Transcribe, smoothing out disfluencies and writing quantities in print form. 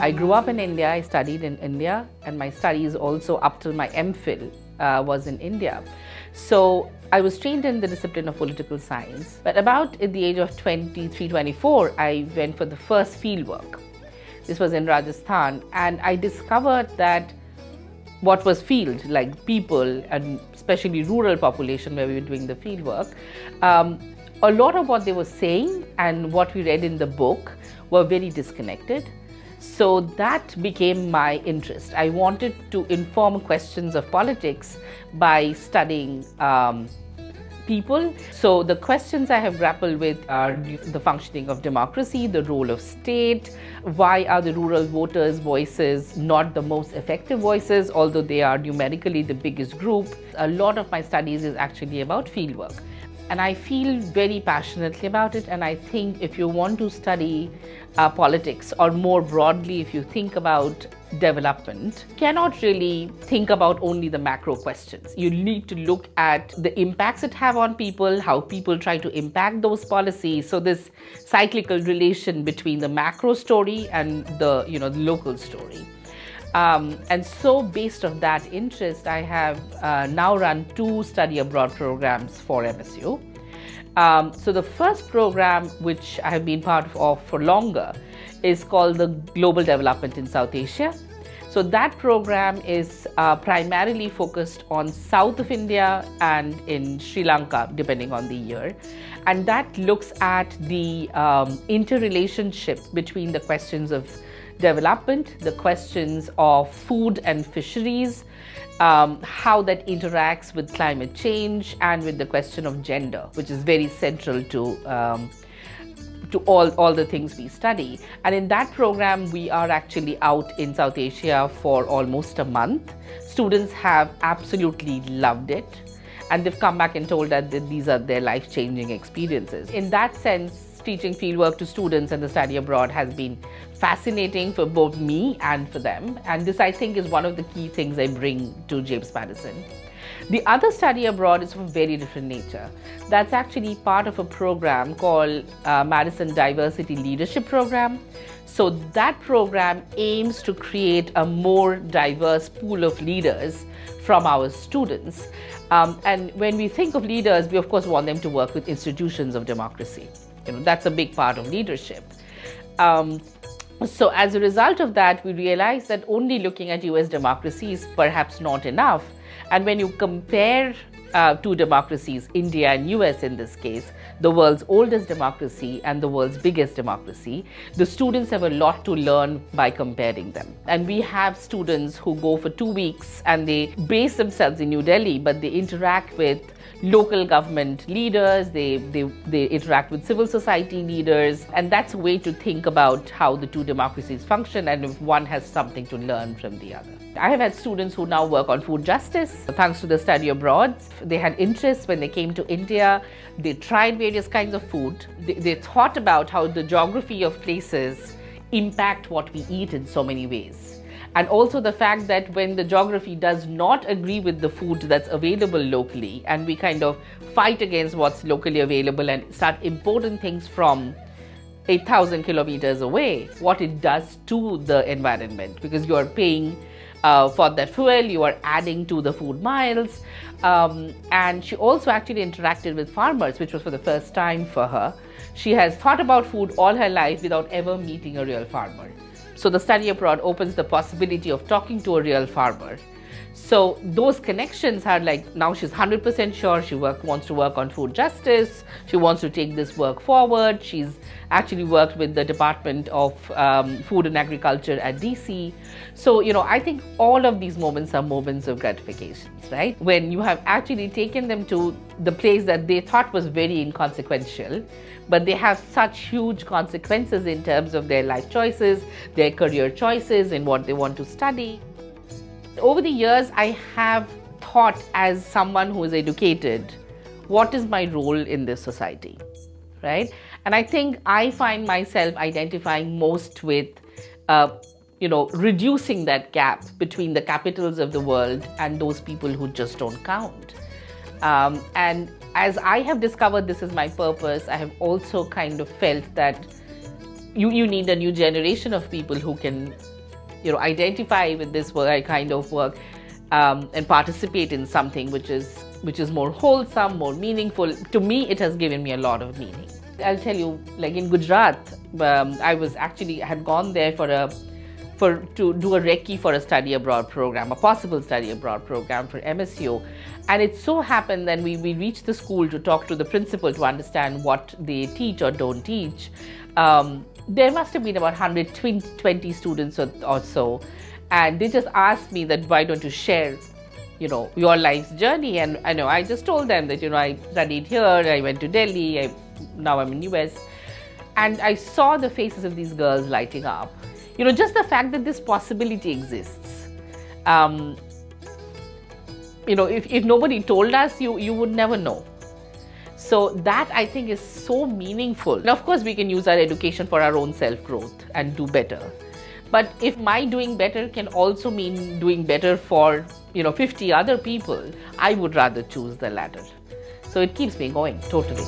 I grew up in India, I studied in India, and my studies also up till my MPhil was in India. So I was trained in the discipline of political science, but about at the age of 23, 24, I went for the first field work. This was in Rajasthan, and I discovered that what was field, like people, and especially rural population where we were doing the field work, a lot of what they were saying and what we read in the book were very disconnected. So that became my interest. I wanted to inform questions of politics by studying people. So the questions I have grappled with are the functioning of democracy, the role of state, why are the rural voters' voices not the most effective voices, although they are numerically the biggest group. A lot of my studies is actually about fieldwork. And I feel very passionately about it, and I think if you want to study politics, or more broadly if you think about development, you cannot really think about only the macro questions. You need to look at the impacts it have on people, how people try to impact those policies. So this cyclical relation between the macro story and the local story. And so based on that interest, I have now run 2 study abroad programs for MSU. So the first program, which I have been part of for longer, is called the Global Development in South Asia. So that program is primarily focused on south of India and in Sri Lanka, depending on the year. And that looks at the interrelationship between the questions of development, the questions of food and fisheries, how that interacts with climate change, and with the question of gender, which is very central to all the things we study. And in that program, we are actually out in South Asia for almost a month. Students have absolutely loved it, and they've come back and told us that these are their life-changing experiences. In that sense, teaching fieldwork to students and the study abroad has been fascinating for both me and for them. And this, I think, is one of the key things I bring to James Madison. The other study abroad is of a very different nature. That's actually part of a program called Madison Diversity Leadership Program. So that program aims to create a more diverse pool of leaders from our students. And when we think of leaders, we of course want them to work with institutions of democracy. That's a big part of leadership. So as a result of that, we realized that only looking at US democracy is perhaps not enough. And when you compare 2 democracies, India and US in this case, the world's oldest democracy and the world's biggest democracy, the students have a lot to learn by comparing them. And we have students who go for 2 weeks and they base themselves in New Delhi, but they interact with local government leaders, they interact with civil society leaders, and that's a way to think about how the 2 democracies function and if one has something to learn from the other. I have had students who now work on food justice thanks to the study abroad. They had interest when they came to India. They tried various kinds of food. They thought about how the geography of places impact what we eat in so many ways. And also the fact that when the geography does not agree with the food that's available locally, and we kind of fight against what's locally available and start importing things from 8,000 kilometers away, what it does to the environment, because you are paying for that fuel, you are adding to the food miles. And she also actually interacted with farmers, which was for the first time for her. She has thought about food all her life without ever meeting a real farmer. So the study abroad opens the possibility of talking to a real farmer. So those connections are like, now she's 100% sure she wants to work on food justice. She wants to take this work forward. She's actually worked with the Department of Food and Agriculture at DC. So, I think all of these moments are moments of gratifications, right? When you have actually taken them to the place that they thought was very inconsequential, but they have such huge consequences in terms of their life choices, their career choices, and what they want to study. Over the years, I have thought, as someone who is educated, what is my role in this society, right? And I think I find myself identifying most with, reducing that gap between the capitals of the world and those people who just don't count. And as I have discovered this is my purpose, I have also kind of felt that you need a new generation of people who can, identify with this work, kind of work, and participate in something which is more wholesome, more meaningful. To me, it has given me a lot of meaning. I'll tell you, like in Gujarat, I had gone there to do a recce for a study abroad program, a possible study abroad program for MSU. And it so happened that we reached the school to talk to the principal to understand what they teach or don't teach. There must have been about 120 students or so. And they just asked me that, why don't you share, your life's journey? And I just told them that, I studied here, I went to Delhi, now I'm in US. And I saw the faces of these girls lighting up. Just the fact that this possibility exists. If nobody told us, you would never know. So that, I think, is so meaningful. And of course, we can use our education for our own self-growth and do better. But if my doing better can also mean doing better for, 50 other people, I would rather choose the latter. So it keeps me going, totally.